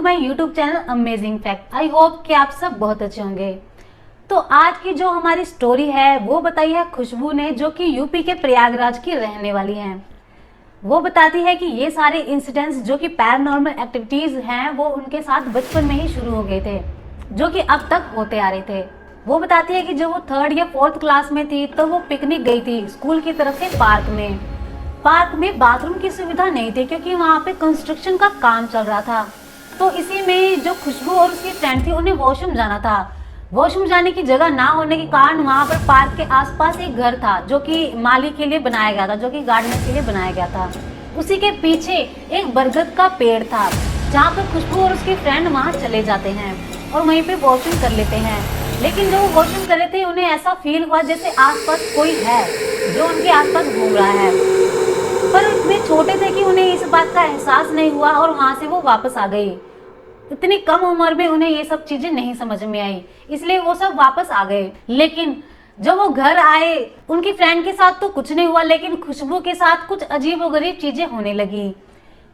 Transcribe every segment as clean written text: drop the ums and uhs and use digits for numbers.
My YouTube channel amazing fact. I hope कि आप सब बहुत अच्छे होंगे। तो आज की जो हमारी स्टोरी है वो बताई है खुशबू ने, जो कि यूपी के प्रयागराज की रहने वाली हैं। वो बताती है कि ये सारे इंसिडेंट्स जो कि पैरानॉर्मल एक्टिविटीज हैं वो उनके साथ बचपन में ही शुरू हो गए थे, जो कि अब तक होते आ रहे थे। वो बताती है कि जब वो 3rd या 4th क्लास में थी तो वो पिकनिक गई थी स्कूल की तरफ से पार्क में बाथरूम की सुविधा नहीं थी क्योंकि वहाँ पे कंस्ट्रक्शन का काम चल रहा था। तो इसी में जो खुशबू और उसकी फ्रेंड थी उन्हें वॉशरूम जाना था। वॉशरूम जाने की जगह ना होने के कारण वहाँ पर पार्क के आसपास एक घर था जो कि माली के लिए बनाया गया था, जो कि गार्डनर के लिए बनाया गया था। उसी के पीछे एक बरगद का पेड़ था जहाँ पर खुशबू और उसकी फ्रेंड वहाँ चले जाते हैं और वहीं पे वॉशरूम कर लेते हैं। लेकिन जब वो वॉशरूम कर रहे थे उन्हें ऐसा फील हुआ जैसे आसपास कोई है जो उनके आसपास घूम रहा है, पर इतने छोटे थे कि उन्हें इस बात का एहसास नहीं हुआ और वहां से वो वापस आ गई। इतनी कम उम्र में उन्हें ये सब चीजें नहीं समझ में आई, इसलिए वो सब वापस आ गए। लेकिन जब वो घर आए उनकी फ्रेंड के साथ तो कुछ नहीं हुआ, लेकिन खुशबू के साथ कुछ अजीबोगरीब चीजें होने लगी।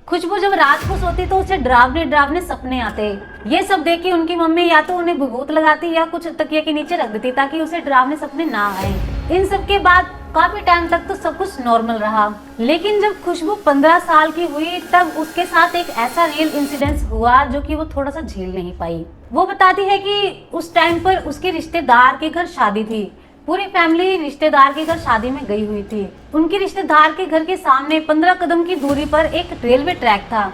खुशबू जब रात को सोती तो उसे डरावने सपने आते। ये सब देख के उनकी मम्मी या तो उन्हें भभूत लगाती या कुछ तकिया के नीचे रख देती ताकि उसे डरावने सपने ना आए। इन सब के बाद काफी टाइम तक तो सब कुछ नॉर्मल रहा, लेकिन जब खुशबू 15 साल की हुई तब उसके साथ एक ऐसा रियल इंसिडेंस हुआ जो कि वो थोड़ा सा झेल नहीं पाई। वो बताती है कि उस टाइम पर उसके रिश्तेदार के घर शादी थी। पूरी फैमिली रिश्तेदार के घर शादी में गई हुई थी। उनके रिश्तेदार के घर के सामने 15 कदम की दूरी पर एक रेलवे ट्रैक था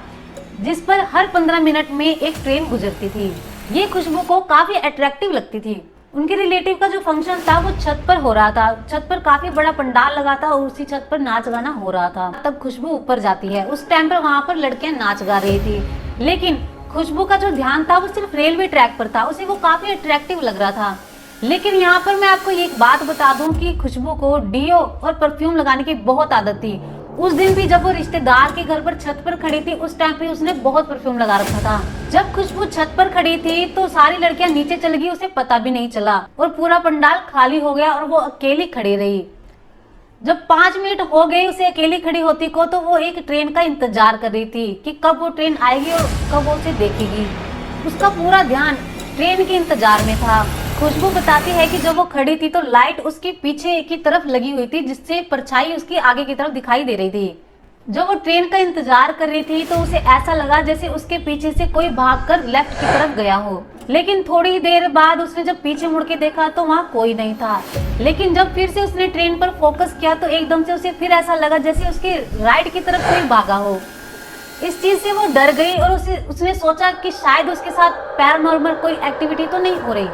जिस पर हर 15 मिनट में एक ट्रेन गुजरती थी। ये खुशबू को काफी अट्रैक्टिव लगती थी। उनके रिलेटिव का जो फंक्शन था वो छत पर हो रहा था। छत पर काफी बड़ा पंडाल लगा था और उसी छत पर नाच गाना हो रहा था। तब खुशबू ऊपर जाती है। उस टाइम पर वहाँ पर लड़कियां नाच गा रही थी, लेकिन खुशबू का जो ध्यान था वो सिर्फ रेलवे ट्रैक पर था। उसे वो काफी अट्रैक्टिव लग रहा था। लेकिन यहाँ पर मैं आपको एक बात बता दूं कि खुशबू को डीओ और परफ्यूम लगाने की बहुत आदत थी। उस दिन भी जब वो रिश्तेदार के घर पर छत पर खड़ी थी उस टाइम पे उसने बहुत परफ्यूम लगा रखा था। जब खुशबू छत पर खड़ी थी तो सारी लड़कियां नीचे चली गई, उसे पता भी नहीं चला और पूरा पंडाल खाली हो गया और वो अकेली खड़ी रही। जब 5 मिनट हो गए उसे अकेली खड़ी होती को, तो वो एक ट्रेन का इंतजार कर रही थी कि कब वो ट्रेन आएगी और कब वो उसे देखेगी। उसका पूरा ध्यान ट्रेन के इंतजार में था। खुशबू बताती है कि जब वो खड़ी थी तो लाइट उसके पीछे की तरफ लगी हुई थी जिससे परछाई उसकी आगे की तरफ दिखाई दे रही थी। जब वो ट्रेन का इंतजार कर रही थी तो उसे ऐसा लगा जैसे उसके पीछे से कोई भागकर लेफ्ट की तरफ गया हो। लेकिन थोड़ी देर बाद उसने जब पीछे मुड़ के देखा तो वहाँ कोई नहीं था। लेकिन जब फिर से उसने ट्रेन पर फोकस किया तो एकदम से उसे फिर ऐसा लगा जैसे उसके राइट की तरफ कोई भागा हो। इस चीज से वो डर गई और उसने सोचा कि शायद उसके साथ पैरानॉर्मल कोई एक्टिविटी तो नहीं हो रही।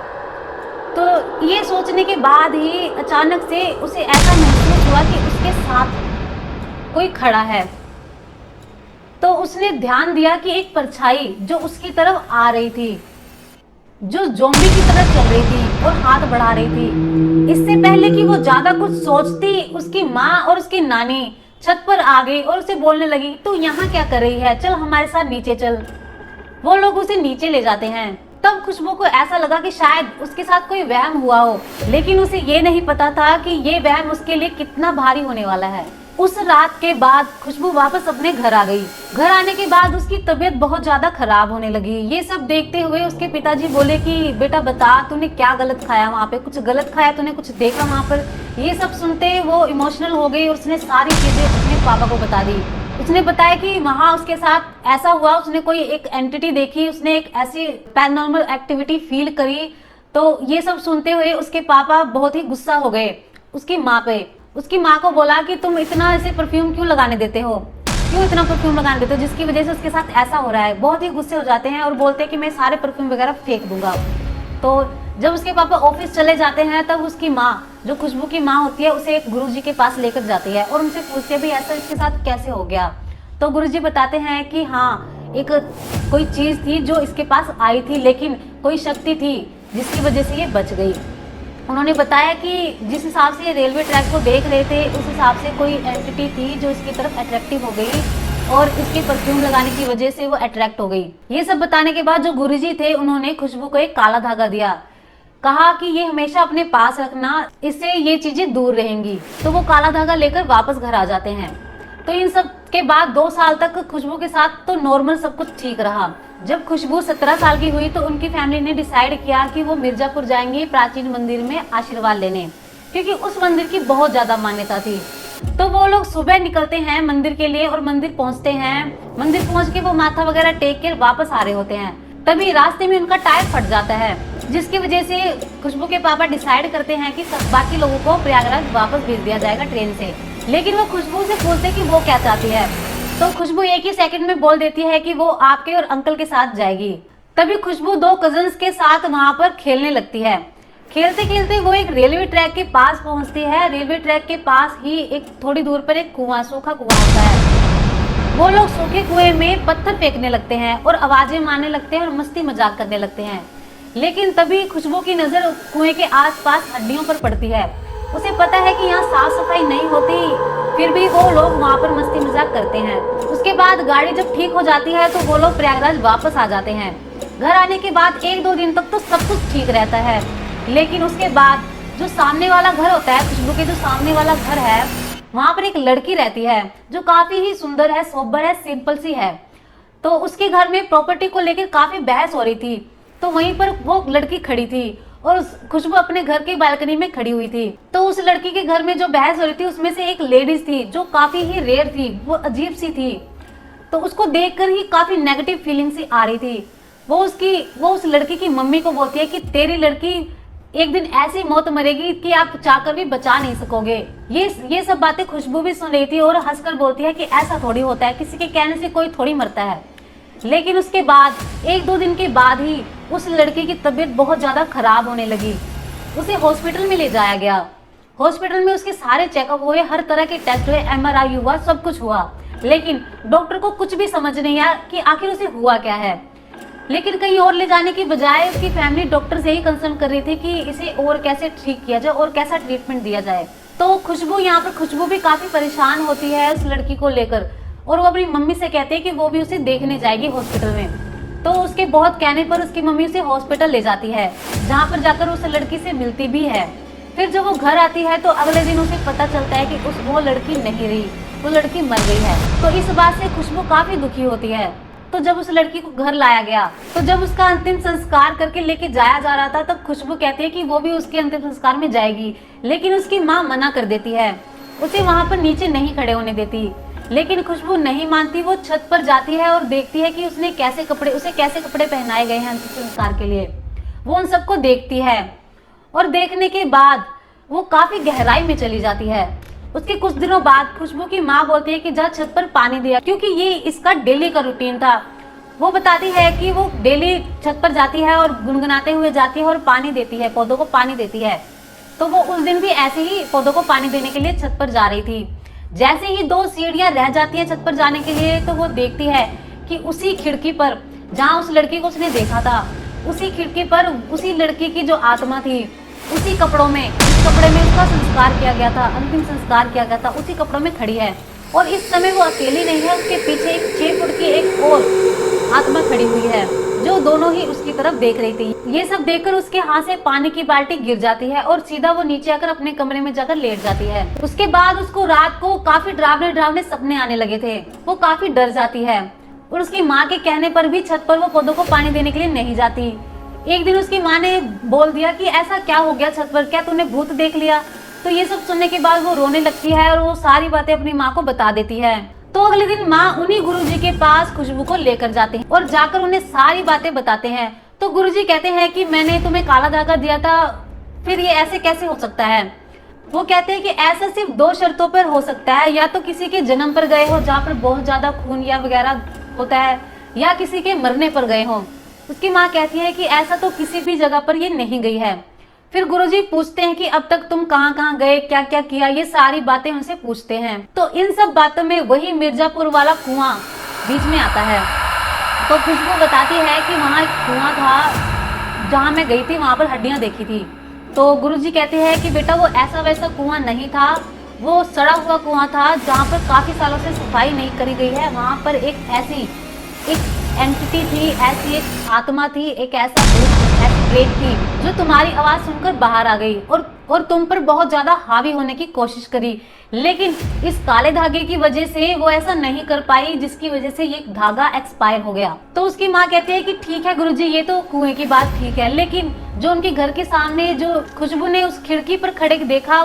तो ये सोचने के बाद ही अचानक से उसे ऐसा महसूस हुआ कि उसके साथ कोई खड़ा है। तो उसने ध्यान दिया कि एक परछाई जो उसकी तरफ आ रही थी, जो ज़ॉम्बी की तरह चल रही थी और हाथ बढ़ा रही थी। इससे पहले कि वो ज्यादा कुछ सोचती, उसकी माँ और उसकी नानी छत पर आ गई और उसे बोलने लगी, तू यहाँ क्या कर रही है, चल हमारे साथ नीचे चल। वो लोग उसे नीचे ले जाते हैं। तब खुशबू को ऐसा लगा कि शायद उसके साथ कोई वहम हुआ हो, लेकिन उसे ये नहीं पता था कि ये वहम उसके लिए कितना भारी होने वाला है। उस रात के बाद खुशबू वापस अपने घर आ गई। घर आने के बाद उसकी तबीयत बहुत ज्यादा खराब होने लगी। ये सब देखते हुए उसके पिताजी बोले कि बेटा बता तूने क्या गलत खाया, वहाँ पे कुछ गलत खाया, तूने कुछ देखा वहाँ पर। ये सब सुनते वो इमोशनल हो गई और उसने सारी चीजें अपने पापा को बता दी। उसने बताया कि वहाँ उसके साथ ऐसा हुआ, उसने कोई एक एंटिटी देखी, उसने एक ऐसी पैरानॉर्मल एक्टिविटी फील करी। तो ये सब सुनते हुए उसके पापा बहुत ही गुस्सा हो गए उसकी माँ पे। उसकी माँ को बोला कि तुम इतना ऐसे परफ्यूम क्यों लगाने देते हो, क्यों इतना परफ्यूम लगाने देते हो जिसकी वजह से उसके साथ ऐसा हो रहा है। बहुत ही गुस्से हो जाते हैं और बोलते हैं कि मैं सारे परफ्यूम वगैरह फेंक दूंगा। तो जब उसके पापा ऑफिस चले जाते हैं तब उसकी माँ, जो खुशबू की माँ होती है, उसे एक गुरुजी के पास लेकर जाती है और उनसे पूछती है भी ऐसा इसके साथ कैसे हो गया। तो गुरुजी बताते हैं कि हाँ, एक कोई चीज थी जो इसके पास आई थी, लेकिन कोई शक्ति थी जिसकी वजह से ये बच गई। उन्होंने बताया कि जिस हिसाब से ये रेलवे ट्रैक को देख रहे थे उस हिसाब से कोई एंटिटी थी जो इसकी तरफ अट्रैक्टिव हो गई और इसके परफ्यूम लगाने की वजह से वो अट्रैक्ट हो गई। ये सब बताने के बाद जो गुरुजी थे उन्होंने खुशबू को एक काला धागा दिया। कहा कि ये हमेशा अपने पास रखना, इससे ये चीजें दूर रहेंगी। तो वो काला धागा लेकर वापस घर आ जाते हैं। तो इन सब के बाद 2 साल तक खुशबू के साथ तो नॉर्मल सब कुछ ठीक रहा। जब खुशबू 17 साल की हुई तो उनकी फैमिली ने डिसाइड किया कि वो मिर्जापुर जाएंगे प्राचीन मंदिर में आशीर्वाद लेने, क्योंकि उस मंदिर की बहुत ज्यादा मान्यता थी। तो वो लोग सुबह निकलते हैं मंदिर के लिए और मंदिर पहुंचते हैं। मंदिर पहुंच के वो माथा वगैरह टेक कर वापस आ रहे होते हैं, तभी रास्ते में उनका टायर फट जाता है, जिसकी वजह से खुशबू के पापा डिसाइड करते हैं कि सब बाकी लोगों को प्रयागराज वापस भेज दिया जाएगा ट्रेन से। लेकिन वो खुशबू से पूछते कि वो क्या चाहती है, तो खुशबू एक ही सेकंड में बोल देती है कि वो आपके और अंकल के साथ जाएगी। तभी खुशबू 2 कजन्स के साथ वहाँ पर खेलने लगती है। खेलते खेलते वो एक रेलवे ट्रैक के पास पहुँचती है। रेलवे ट्रैक के पास ही एक थोड़ी दूर पर एक कुआं, सूखा कुआं होता है। वो लोग सूखे कुएं में पत्थर फेंकने लगते हैं और आवाजें मारने लगते हैं और मस्ती मजाक करने लगते हैं। लेकिन तभी खुशबू की नजर कुएं के आसपास हड्डियों पर पड़ती है। उसे पता है कि यहाँ साफ सफाई नहीं होती, फिर भी वो लोग वहाँ पर मस्ती मजाक करते हैं। उसके बाद गाड़ी जब ठीक हो जाती है तो वो लोग प्रयागराज वापस आ जाते हैं। घर आने के बाद 1-2 दिन तक तो सब कुछ ठीक रहता है, लेकिन उसके बाद जो सामने वाला घर होता है, खुशबू के जो सामने वाला घर है, वहाँ पर एक लड़की रहती है जो काफी ही सुंदर है, सोबर है, सिंपल सी है। तो उसके घर में प्रॉपर्टी को लेकर काफी बहस हो रही थी। तो वहीं पर वो लड़की खड़ी थी और खुशबू अपने घर की बालकनी में खड़ी हुई थी। तो उस लड़की के घर में जो बहस हो रही थी उसमें से एक लेडीज थी जो काफी ही रेयर थी, वो अजीब सी थी। तो उसको देखकर ही काफी नेगेटिव फीलिंग सी आ रही थी। वो उस लड़की की मम्मी को बोलती है कि तेरी लड़की एक दिन ऐसी मौत मरेगी कि आप चाहकर भी बचा नहीं सकोगे। ये सब बातें खुशबू भी सुन रही थी और हंसकर बोलती है कि ऐसा थोड़ी होता है, किसी के कहने से कोई थोड़ी मरता है। लेकिन उसके बाद 1-2 दिन के बाद ही उस लड़की की तबीयत बहुत ज्यादा खराब होने लगी। उसे हॉस्पिटल में ले जाया गया। हॉस्पिटल में उसके सारे चेकअप हुए, हर तरह के टेस्ट हुए, MRI हुआ, सब कुछ हुआ, लेकिन डॉक्टर को कुछ भी समझ नहीं आया कि आखिर उसे हुआ क्या है। लेकिन कहीं और ले जाने की बजाय उसकी फैमिली डॉक्टर से ही कंसर्न कर रही थी कि इसे और कैसे ठीक किया जाए और कैसा ट्रीटमेंट दिया जाए। तो खुशबू भी काफी परेशान होती है उस लड़की को लेकर, और वो अपनी मम्मी से कहती है कि वो भी उसे देखने जाएगी हॉस्पिटल में। तो उसके बहुत कहने पर उसकी मम्मी उसे हॉस्पिटल ले जाती है, जहाँ पर जाकर उस लड़की से मिलती भी है। फिर जब वो घर आती है तो अगले दिन उसे पता चलता है कि वो लड़की नहीं रही, वो लड़की मर गई है। तो इस बात से खुशबू काफी दुखी होती है। तो जब उस लड़की को घर लाया गया, तो जब उसका अंतिम संस्कार करके लेके जाया जा रहा था, तब खुशबू कहती है कि वो भी उसके अंतिम संस्कार में जाएगी, लेकिन उसकी माँ मना कर देती है, उसे वहाँ पर नीचे नहीं खड़े होने देती। लेकिन खुशबू नहीं मानती, वो छत पर जाती है और देखती है कि उसे कैसे कपड़े पहनाए गए हैं अंतिम संस्कार के लिए। वो उन सबको देखती है और देखने के बाद वो काफी गहराई में चली जाती है। उसके कुछ दिनों बाद खुशबू की माँ बोलती है कि जा छत पर पानी दिया, क्योंकि ये इसका डेली का रूटीन था। वो बताती है कि वो डेली छत पर जाती है और गुनगुनाते हुए जाती है और पानी देती है, पौधों को पानी देती है। तो वो उस दिन भी ऐसे ही पौधों को पानी देने के लिए छत पर जा रही थी। जैसे ही 2 सीढ़ियां रह जाती है छत पर जाने के लिए, तो वो देखती है कि उसी खिड़की पर जहाँ उस लड़की को उसने देखा था, उसी खिड़की पर उसी लड़की की जो आत्मा थी, उसी कपड़ों में, जिस कपड़े में उसका संस्कार किया गया था, अंतिम संस्कार किया गया था, उसी कपड़ों में खड़ी है। और इस समय वो अकेली नहीं है, उसके पीछे एक 6 फुट की एक और आत्मा खड़ी हुई है, जो दोनों ही उसकी तरफ देख रही थी। ये सब देखकर उसके हाथ से पानी की बाल्टी गिर जाती है और सीधा वो नीचे आकर अपने कमरे में जाकर लेट जाती है। उसके बाद उसको रात को काफी डरावने सपने आने लगे थे। वो काफी डर जाती है और उसकी माँ के कहने पर भी छत पर वो पौधों को पानी देने के लिए नहीं जाती। एक दिन उसकी माँ ने बोल दिया कि ऐसा क्या हो गया छत पर, क्या तूने भूत देख लिया? तो ये सब सुनने के बाद वो रोने लगती है और वो सारी बातें अपनी माँ को बता देती है। तो अगले दिन माँ उन्हीं गुरुजी के पास खुशबू को लेकर जाते हैं और जाकर उन्हें सारी बातें बताते हैं। तो गुरुजी कहते हैं कि मैंने तुम्हें काला धागा दिया था, फिर ये ऐसे कैसे हो सकता है? वो कहते हैं कि ऐसा सिर्फ 2 शर्तों पर हो सकता है, या तो किसी के जन्म पर गए हो जहाँ पर बहुत ज्यादा खून या वगैरह होता है, या किसी के मरने पर गए हो। उसकी माँ कहती है कि ऐसा तो किसी भी जगह पर ये नहीं गई है। फिर गुरुजी पूछते हैं कि अब तक तुम कहाँ गए, क्या क्या किया, ये सारी बातें उनसे पूछते हैं। तो इन सब बातों में वही मिर्जापुर वाला कुआं बीच में आता है। तो खुशबू बताती है कि वहाँ एक कुआं था जहाँ मैं गई थी, वहाँ पर हड्डियाँ देखी थी। तो गुरुजी कहते हैं कि बेटा वो ऐसा वैसा कुआं नहीं था, वो सड़ा हुआ कुआं था जहाँ पर काफी सालों से सफाई नहीं करी गई है। वहाँ पर एक एंटिटी थी, ऐसी एक आत्मा थी, एक ऐसा प्रेत थी जो तुम्हारी आवाज सुनकर बाहर आ गई और तुम पर बहुत ज्यादा हावी होने की कोशिश करी, लेकिन इस काले धागे की वजह से वो ऐसा नहीं कर पाई, जिसकी वजह से ये धागा एक्सपायर हो गया। तो उसकी माँ कहती है कि ठीक है गुरुजी, ये तो कुएं की बात ठीक है, लेकिन जो उनके घर के सामने जो खुशबू ने उस खिड़की पर खड़े देखा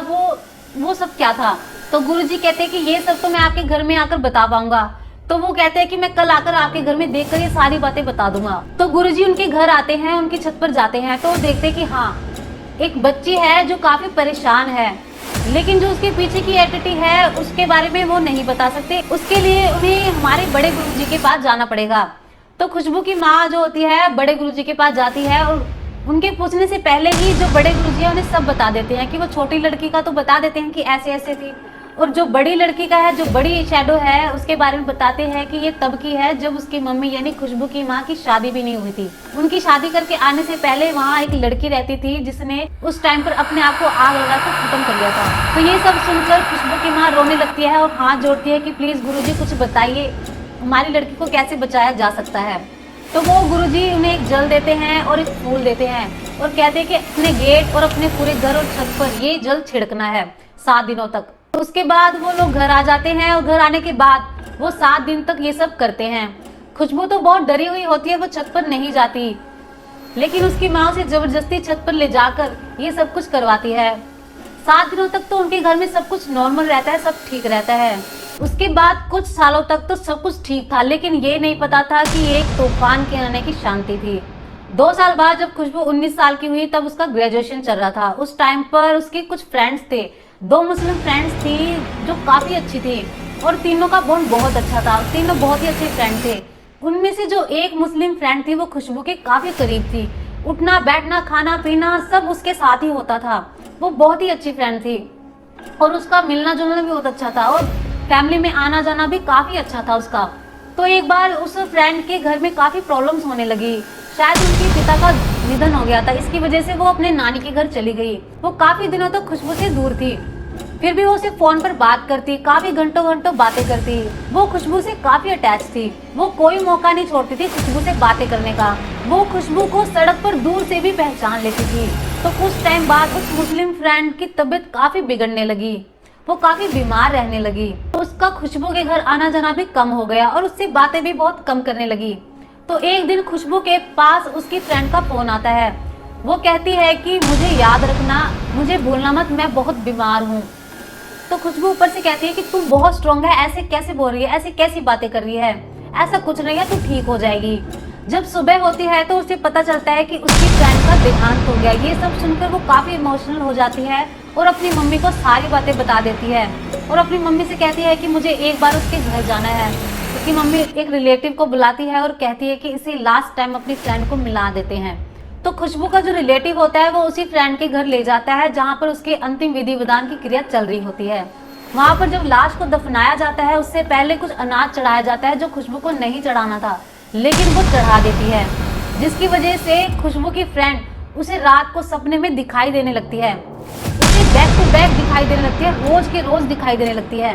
वो सब क्या था। तो गुरुजी कहते हैं कि ये सब तो मैं आपके घर में आकर बता पाऊंगा। तो वो कहते हैं कि मैं कल आकर आपके घर में देखकर ये सारी बातें बता दूंगा। तो गुरुजी उनके घर आते हैं, उनकी छत पर जाते हैं, तो देखते हैं कि हाँ, एक बच्ची है जो काफी परेशान है, लेकिन जो उसके पीछे की एंटिटी है उसके बारे में वो नहीं बता सकते। उसके लिए उन्हें हमारे बड़े गुरुजी के पास जाना पड़ेगा। तो खुशबू की माँ जो होती है बड़े गुरुजी के पास जाती है और उनके पूछने से पहले ही जो बड़े गुरुजी है उन्हें सब बता देते हैं कि वो छोटी लड़की का तो बता देते हैं कि ऐसे ऐसे थी, और जो बड़ी लड़की का है, जो बड़ी शैडो है, उसके बारे में बताते हैं कि ये तब की है जब उसकी मम्मी यानी खुशबू की माँ की शादी भी नहीं हुई थी। उनकी शादी करके आने से पहले वहाँ एक लड़की रहती थी जिसने उस टाइम पर अपने आप को आग लगा कर खत्म कर लिया था। तो ये सब सुनकर खुशबू की माँ रोने लगती है और हाथ जोड़ती है कि प्लीज गुरुजी कुछ बताइए, हमारी लड़की को कैसे बचाया जा सकता है। तो वो गुरुजी उन्हें एक जल देते हैं और एक फूल देते हैं और कहते हैं कि अपने गेट और अपने पूरे घर और छत पर ये जल छिड़कना है 7 दिनों तक। तो उसके बाद वो लोग घर आ जाते हैं और घर आने के बाद वो 7 दिन तक ये सब करते हैं। खुशबू तो बहुत डरी हुई होती है, वो छत पर नहीं जाती, लेकिन उसकी माँ उसे जबरदस्ती छत पर ले जाकर ये सब कुछ करवाती है। 7 दिनों तक तो उनके घर में सब कुछ नॉर्मल रहता है, सब ठीक रहता है। उसके बाद कुछ सालों तक तो सब कुछ ठीक था, लेकिन ये नहीं पता था कि एक तूफान के आने की शांति थी। 2 साल बाद जब खुशबू 19 साल की हुई तब उसका ग्रेजुएशन चल रहा था। उस टाइम पर उसके कुछ फ्रेंड्स थे, 2 मुस्लिम फ्रेंड्स थी जो काफी अच्छी थी और तीनों का बॉन्ड बहुत अच्छा था, तीनों बहुत ही अच्छे फ्रेंड थे। उनमें से जो एक मुस्लिम फ्रेंड थी वो खुशबू के काफी करीब थी, उठना बैठना खाना पीना सब उसके साथ ही होता था। वो बहुत ही अच्छी फ्रेंड थी और उसका मिलना जुलना भी बहुत अच्छा था और फैमिली में आना जाना भी काफी अच्छा था उसका। तो एक बार उस फ्रेंड के घर में काफी प्रॉब्लम्स होने लगी, शायद उनके पिता का निधन हो गया था, इसकी वजह से वो अपने नानी के घर चली गई। वो काफी दिनों तक खुशबू से दूर थी, फिर भी वो उसे फोन पर बात करती, काफी घंटों घंटों बातें करती। वो खुशबू से काफी अटैच थी, वो कोई मौका नहीं छोड़ती थी खुशबू से बातें करने का। वो खुशबू को सड़क पर दूर से भी पहचान लेती थी। तो कुछ टाइम बाद उस मुस्लिम फ्रेंड की तबीयत काफी बिगड़ने लगी, वो काफी बीमार रहने लगी। तो उसका खुशबू के घर आना जाना भी कम हो गया और उससे बातें भी बहुत कम करने लगी। तो एक दिन खुशबू के पास उसकी फ्रेंड का फोन आता है। वो कहती है कि मुझे याद रखना, मुझे भूलना मत, मैं बहुत बीमार हूँ। तो खुशबू ऊपर से कहती है कि तुम बहुत स्ट्रांग है, ऐसे कैसे बोल रही है, ऐसी कैसी बातें कर रही है, ऐसा कुछ नहीं है, तू ठीक हो जाएगी। जब सुबह होती है तो उसे पता चलता है कि उसकी फ्रेंड का देहांत हो गया। ये सब सुनकर वो काफी इमोशनल हो जाती है और अपनी मम्मी को सारी बातें बता देती है और अपनी मम्मी से कहती है कि मुझे एक बार उसके घर जाना है। उसकी मम्मी एक रिलेटिव को बुलाती है और कहती है कि इसे लास्ट टाइम अपनी फ्रेंड को मिला देते हैं। तो खुशबू का जो रिलेटिव होता है वो उसी फ्रेंड के घर ले जाता है जहाँ पर उसके अंतिम विधि विधान की क्रिया चल रही होती है। वहाँ पर जब लाश को दफनाया जाता है उससे पहले कुछ अनाज चढ़ाया जाता है जो खुशबू को नहीं चढ़ाना था, लेकिन वो चढ़ा देती है, जिसकी वजह से खुशबू की फ्रेंड उसे रात को सपने में दिखाई देने लगती है, उसे बैक टू बैक दिखाई देने लगती है, रोज के रोज दिखाई देने लगती है,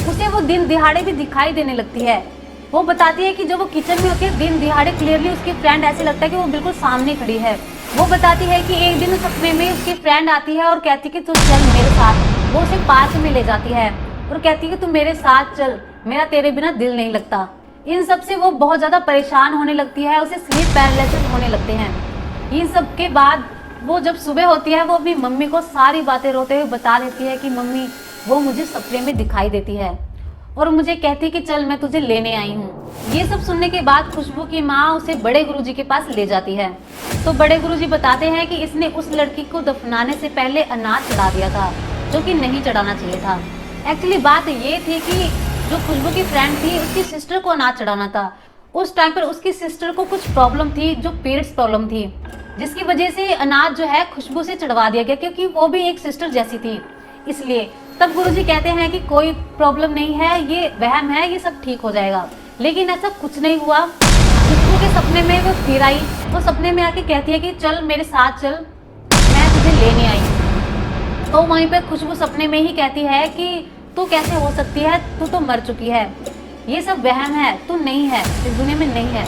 उसे वो दिन दिहाड़े भी दिखाई देने लगती है। वो बताती है कि जब वो किचन में होती है दिन दिहाड़े क्लियरली उसकी फ्रेंड ऐसे लगता है कि वो बिल्कुल सामने खड़ी है। वो बताती है कि एक दिन सपने में उसकी फ्रेंड आती है और कहती है कि तू चल मेरे साथ। वो उसे पार्क में ले जाती है और कहती है कि तू मेरे साथ चल, मेरा तेरे बिना दिल नहीं लगता। इन सब से वो बहुत ज्यादा परेशान होने लगती है, उसे स्लीप पैरालिसिस होने लगते हैं। इन सब के बाद वो जब सुबह होती है वो अपनी मम्मी को सारी बातें रोते हुए बता देती है कि मम्मी वो मुझे सपने में दिखाई देती है और मुझे कहती है कि चल मैं तुझे लेने आई हूँ। ये सब सुनने के बाद खुशबू की माँ उसे बड़े गुरुजी के पास ले जाती है। तो बड़े गुरुजी बताते हैं कि इसने उस लड़की को दफनाने से पहले अनाज चढ़ा दिया था, जो कि नहीं चढ़ाना चाहिए था। एक्चुअली बात ये थी कि जो खुशबू की फ्रेंड थी उसकी सिस्टर को अनाज चढ़ाना था। उस टाइम पर उसकी सिस्टर को कुछ प्रॉब्लम थी, जो पीरियड्स प्रॉब्लम थी, जिसकी वजह से अनाज जो है खुशबू से चढ़वा दिया गया, क्योंकि वो भी एक सिस्टर जैसी थी। इसलिए तब गुरुजी कहते हैं कि कोई प्रॉब्लम नहीं है, ये वहम है, ये सब ठीक हो जाएगा। लेकिन ऐसा कुछ नहीं हुआ। खुशबू के सपने में वो फिर आई, वो सपने में आके कहती है कि चल मेरे साथ चल, मैं तुझे लेने आई। तो वहीं पे खुशबू सपने में ही कहती है कि तू कैसे हो सकती है, तू तो मर चुकी है, ये सब वहम है, तू नहीं है, इस दुनिया में नहीं है।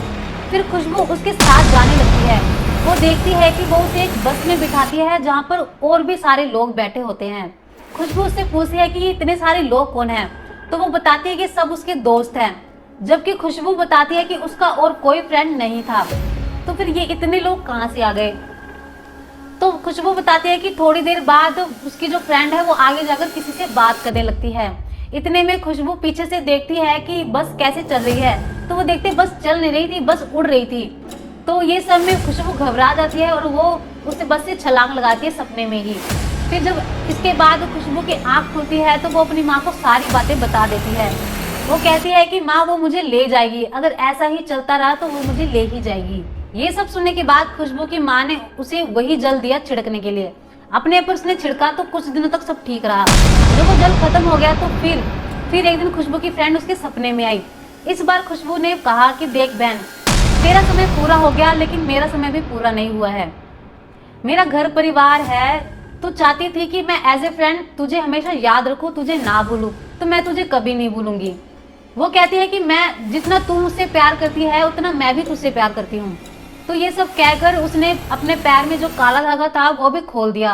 फिर खुशबू उसके साथ जाने लगती है। वो देखती है कि वो उसे एक बस में बिठाती है जहाँ पर और भी सारे लोग बैठे होते हैं। खुशबू उससे पूछती है कि ये इतने सारे लोग कौन हैं, तो वो बताती है कि सब उसके दोस्त हैं, जबकि खुशबू बताती है कि उसका और कोई फ्रेंड नहीं था। तो फिर ये इतने लोग कहाँ से आ गए? तो खुशबू बताती है कि थोड़ी देर बाद उसकी जो फ्रेंड है वो आगे जाकर किसी से बात करने लगती है। इतने में खुशबू पीछे से देखती है कि बस कैसे चल रही है, तो वो देखते बस चल नहीं रही थी, बस उड़ रही थी। तो ये सब में खुशबू घबरा जाती है और वो उसे बस से छलांग लगाती है सपने में ही। फिर जब इसके बाद खुशबू की आंख खुलती है तो वो अपनी माँ को सारी बातें बता देती है। वो कहती है कि माँ वो मुझे ले जाएगी, अगर ऐसा ही चलता रहा तो वो मुझे ले ही जाएगी। ये सब सुनने के बाद खुशबू की माँ ने उसे वही जल दिया छिड़कने के लिए। अपने पर उसने छिड़का तो कुछ दिनों तक सब ठीक रहा। जब वो जल खत्म हो गया तो फिर एक दिन खुशबू की फ्रेंड उसके सपने में आई। इस बार खुशबू ने कहा कि देख बहन, तेरा समय पूरा हो गया लेकिन मेरा समय भी पूरा नहीं हुआ है। मेरा घर परिवार है, तू चाहती थी कि मैं एज ए फ्रेंड तुझे हमेशा याद रखूं, तुझे ना भूलूं, तो मैं तुझे कभी नहीं भूलूंगी। वो कहती है कि मैं जितना तू मुझसे प्यार करती है उतना मैं भी तुझसे प्यार करती हूँ। तो ये सब कहकर उसने अपने पैर में जो काला धागा था वो भी खोल दिया।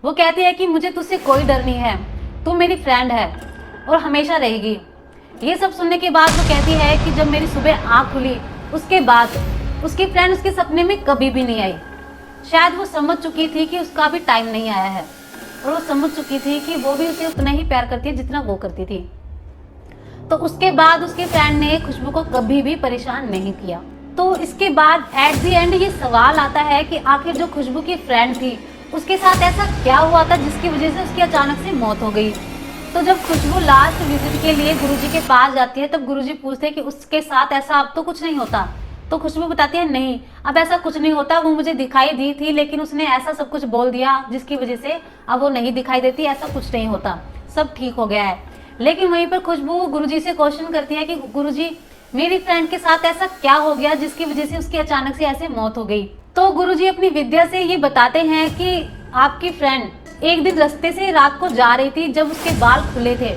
वो कहती है कि मुझे तुझसे कोई डर नहीं है, तू मेरी फ्रेंड है और हमेशा रहेगी। ये सब सुनने के बाद वो कहती है कि जब मेरी सुबह आँख खुली उसके बाद उसकी फ्रेंड उसके सपने में कभी भी नहीं आई। शायद वो समझ चुकी थी कि उसका भी टाइम नहीं आया है और वो समझ चुकी थी कि वो भी उसे उतना ही प्यार करती है जितना वो करती थी। तो उसके बाद उसके फ्रेंड ने खुशबू को कभी भी परेशान नहीं किया। तो इसके बाद एट द एंड ये सवाल आता है कि आखिर जो खुशबू की फ्रेंड थी उसके साथ ऐसा क्या हुआ था जिसकी वजह से उसकी अचानक से मौत हो गई। तो जब खुशबू लास्ट विजिट के लिए गुरुजी के पास जाती है तब गुरुजी पूछते हैं कि उसके साथ ऐसा अब तो कुछ नहीं होता। तो खुशबू बताती है नहीं, अब ऐसा कुछ नहीं होता, वो मुझे दिखाई दी थी लेकिन उसने ऐसा सब कुछ बोल दिया जिसकी वजह से अब वो नहीं दिखाई देती, ऐसा कुछ नहीं होता, सब ठीक हो गया है। लेकिन वहीं पर खुशबू गुरुजी से क्वेश्चन करती है कि गुरुजी मेरी फ्रेंड के साथ ऐसा क्या हो गया जिसकी वजह से उसकी अचानक से ऐसे मौत हो गई। तो गुरुजी अपनी विद्या से ये बताते हैं कि आपकी फ्रेंड एक दिन रास्ते से रात को जा रही थी जब उसके बाल खुले थे।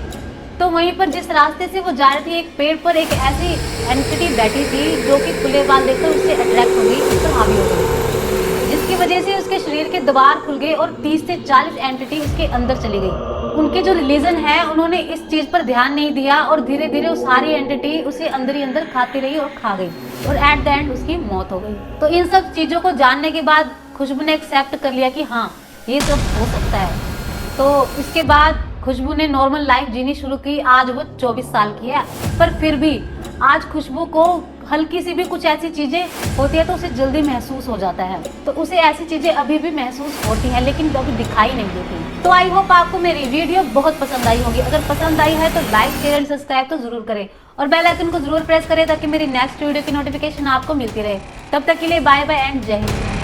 तो वहीं पर जिस रास्ते से वो जा रही थी एक पेड़ पर एक ऐसी एंटिटी बैठी थी जो कि खुले बाल देखकर उससे अट्रैक्ट हो गई, उस पर हावी हो गई, जिसकी वजह से उसके शरीर के द्वार खुल गए और 30 से 40 एंटिटी उसके अंदर चली गई। उनके जो रिलीजन है उन्होंने इस चीज पर ध्यान नहीं दिया और धीरे धीरे वो सारी एंटिटी उसे अंदर ही अंदर खाती रही और खा गई और एट द एंड उसकी मौत हो गई। तो इन सब चीजों को जानने के बाद खुशबू ने एक्सेप्ट कर लिया कि हाँ ये सब हो सकता है। तो इसके बाद खुशबू ने नॉर्मल लाइफ जीनी शुरू की। आज वो 24 साल की है, पर फिर भी आज खुशबू को हल्की सी भी कुछ ऐसी चीजें होती है तो उसे जल्दी महसूस हो जाता है। तो उसे ऐसी चीजें अभी भी महसूस होती हैं लेकिन कभी दिखाई नहीं देती। तो आई होप आपको मेरी वीडियो बहुत पसंद आई होगी। अगर पसंद आई है तो लाइक शेयर एंड सब्सक्राइब तो जरूर करें और बेल आइकन को जरूर प्रेस करें ताकि मेरी नेक्स्ट वीडियो की नोटिफिकेशन आपको मिलती रहे। तब तक के लिए बाय बाय एंड जय हिंद।